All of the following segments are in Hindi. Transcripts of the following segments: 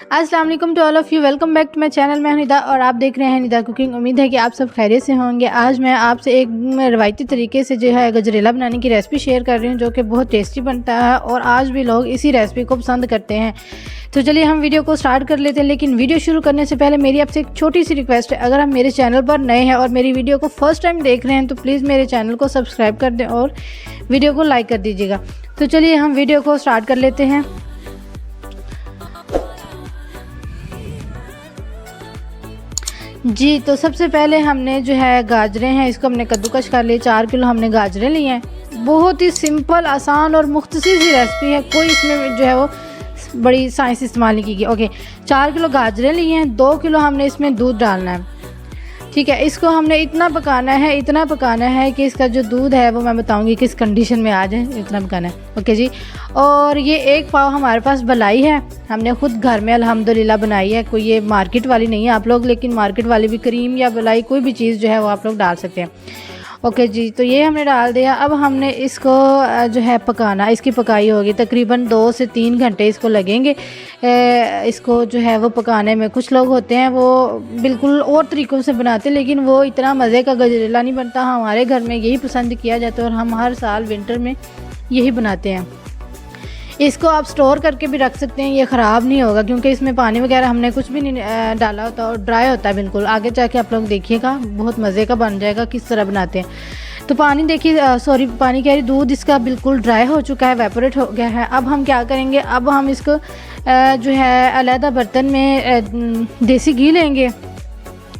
अस्सलाम वालेकुम to all of you, welcome back to my channel. मैं हूं निदा और आप देख रहे हैं निदा कुकिंग। उम्मीद है कि आप सब खैरियत से होंगे। आज मैं आपसे एक रवायती तरीके से जो है गजरेला बनाने की रेसिपी शेयर कर रही हूं, जो कि बहुत टेस्टी बनता है और आज भी लोग इसी रेसिपी को पसंद करते हैं। तो चलिए हम वीडियो को स्टार्ट कर लेते हैं। लेकिन वीडियो शुरू करने से पहले मेरी आपसे एक छोटी सी रिक्वेस्ट है, अगर आप मेरे चैनल पर नए हैं और मेरी वीडियो को फर्स्ट टाइम देख रहे हैं तो प्लीज़ मेरे चैनल को सब्सक्राइब कर दें और वीडियो को लाइक कर दीजिएगा। तो चलिए हम वीडियो को स्टार्ट कर लेते हैं। जी, तो सबसे पहले हमने जो है गाजरें हैं, इसको हमने कद्दूकश कर लिए। 4 किलो हमने गाजरें ली हैं। बहुत ही सिंपल, आसान और मुख्तसर सी रेसिपी है, कोई इसमें जो है वो बड़ी साइंस इस्तेमाल नहीं की गई। ओके, 4 किलो गाजरें ली हैं। 2 किलो हमने इसमें दूध डालना है। ठीक है, इसको हमने इतना पकाना है कि इसका जो दूध है वो मैं बताऊंगी किस कंडीशन में आ जाए, इतना पकाना है। ओके जी। और ये 1 पाव हमारे पास मलाई है, हमने ख़ुद घर में अल्हम्दुलिल्लाह बनाई है, कोई ये मार्केट वाली नहीं है आप लोग, लेकिन मार्केट वाली भी क्रीम या मलाई कोई भी चीज़ जो है वो आप लोग डाल सकते हैं। ओके जी, तो ये हमने डाल दिया। अब हमने इसको जो है पकाना, इसकी पकाई होगी तकरीबन 2 से 3 घंटे इसको लगेंगे। इसको जो है वो पकाने में कुछ लोग होते हैं वो बिल्कुल और तरीक़ों से बनाते हैं, लेकिन वो इतना मज़े का गजरेला नहीं बनता। हमारे घर में यही पसंद किया जाता है और हम हर साल विंटर में यही बनाते हैं। इसको आप स्टोर करके भी रख सकते हैं, ये ख़राब नहीं होगा क्योंकि इसमें पानी वगैरह हमने कुछ भी नहीं डाला होता और ड्राई होता है बिल्कुल। आगे जाके आप लोग देखिएगा, बहुत मज़े का बन जाएगा किस तरह बनाते हैं। तो पानी देखिए, पानी कह रही, दूध इसका बिल्कुल ड्राई हो चुका है, एवेपोरेट हो गया है। अब हम क्या करेंगे, अब हम इसको जो है अलहदा बर्तन में देसी घी लेंगे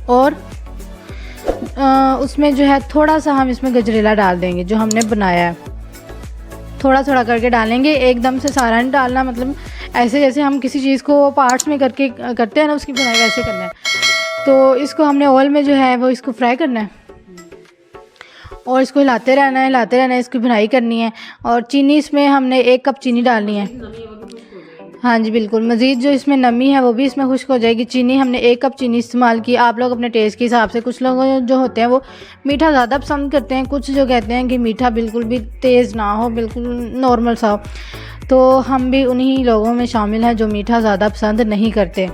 और उसमें जो है थोड़ा सा हम इसमें गजरेला डाल देंगे जो हमने बनाया है। थोड़ा थोड़ा करके डालेंगे, एकदम से सारा नहीं डालना, मतलब ऐसे जैसे हम किसी चीज़ को पार्ट्स में करते हैं ना, उसकी फ्राई वैसे करना है। तो इसको हमने ऑयल में जो है वो इसको फ्राई करना है और इसको हिलाते रहना है, इसकी भुनाई करनी है। और चीनी इसमें हमने 1 कप चीनी डालनी है। हाँ जी बिल्कुल, मज़ीद जो इसमें नमी है वो भी इसमें खुश्क हो जाएगी। चीनी हमने 1 कप चीनी इस्तेमाल की, आप लोग अपने टेस्ट के हिसाब से। कुछ लोग जो होते हैं वो मीठा ज़्यादा पसंद करते हैं, कुछ जो कहते हैं कि मीठा बिल्कुल भी तेज़ ना हो, बिल्कुल नॉर्मल सा हो। तो हम भी उन्हीं लोगों में शामिल हैं जो मीठा ज़्यादा पसंद नहीं करते।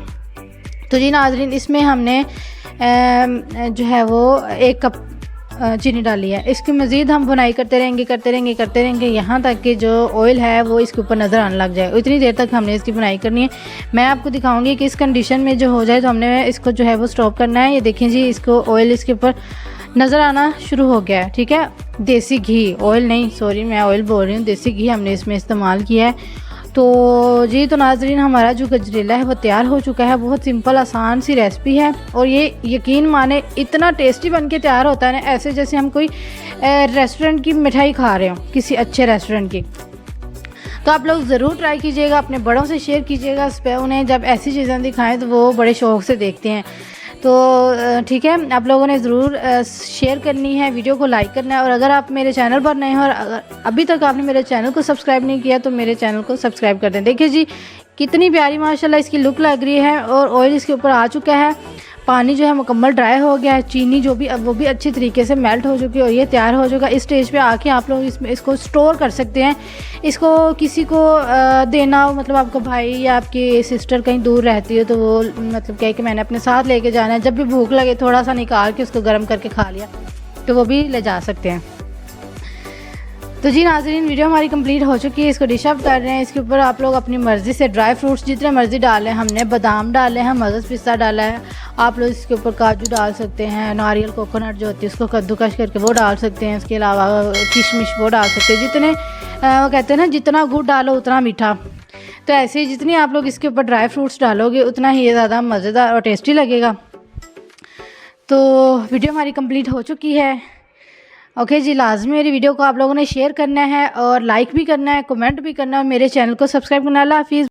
तो जी नाज़रीन, इसमें हमने जो है वो 1 कप चीनी डाली है। इसकी मज़ीद हम बुनाई करते रहेंगे यहाँ तक कि जो ऑयल है वो इसके ऊपर नज़र आने लग जाए। इतनी देर तक हमने इसकी बुनाई करनी है। मैं आपको दिखाऊंगी कि इस कंडीशन में जो हो जाए तो हमने इसको जो है वो स्टॉप करना है। ये देखें जी, इसको ऑयल इसके ऊपर नज़र आना शुरू हो गया है। ठीक है, देसी घी, ऑयल नहीं, सॉरी मैं ऑयल बोल रही हूँ, देसी घी हमने इसमें इस्तेमाल किया है। तो जी, तो नाज़रीन, हमारा जो गजरेला है वो तैयार हो चुका है। बहुत सिंपल आसान सी रेसिपी है और ये यकीन माने इतना टेस्टी बन के तैयार होता है ना, ऐसे जैसे हम कोई रेस्टोरेंट की मिठाई खा रहे हो, किसी अच्छे रेस्टोरेंट की। तो आप लोग ज़रूर ट्राई कीजिएगा, अपने बड़ों से शेयर कीजिएगा। उन्हें जब ऐसी चीज़ें दिखाएं तो वो बड़े शौक़ से देखते हैं। तो ठीक है, आप लोगों ने ज़रूर शेयर करनी है, वीडियो को लाइक करना है। और अगर आप मेरे चैनल पर नए हैं और अगर अभी तक आपने मेरे चैनल को सब्सक्राइब नहीं किया तो मेरे चैनल को सब्सक्राइब कर दें। देखिए जी, कितनी प्यारी माशाल्लाह इसकी लुक लग रही है और ऑयल इसके ऊपर आ चुका है। पानी जो है मुकम्मल ड्राई हो गया है। चीनी जो भी वो भी अच्छी तरीके से मेल्ट हो चुकी है और ये तैयार हो चुका है। इस स्टेज पे आके आप लोग इसको स्टोर कर सकते हैं। इसको किसी को देना हो, मतलब आपका भाई या आपकी सिस्टर कहीं दूर रहती है तो वो मतलब कहे कि मैंने अपने साथ लेके जाना है, जब भी भूख लगे थोड़ा सा निकाल के उसको गर्म करके खा लिया तो वो भी ले जा सकते हैं। तो जी नाज़रीन, वीडियो हमारी कंप्लीट हो चुकी है। इसको डिश अप कर रहे हैं। इसके ऊपर आप लोग अपनी मर्ज़ी से ड्राई फ्रूट्स जितने मर्ज़ी डालें। हमने बादाम डाले हैं, मगज़ पिस्ता डाला है। आप लोग इसके ऊपर काजू डाल सकते हैं, नारियल कोकोनट जो होती है उसको कद्दूकश करके वो डाल सकते हैं। इसके अलावा किशमिश वो डाल सकते हैं। जितने वो कहते हैं ना, जितना गुड़ डालो उतना मीठा। तो ऐसे ही जितनी आप लोग इसके ऊपर ड्राई फ्रूट्स डालोगे उतना ही ज़्यादा मज़ेदार और टेस्टी लगेगा। तो वीडियो हमारी कंप्लीट हो चुकी है। ओके जी, लाजमी मेरी वीडियो को आप लोगों ने शेयर करना है और लाइक भी करना है, कमेंट भी करना है और मेरे चैनल को सब्सक्राइब करना है। अल्लाह हाफिज़।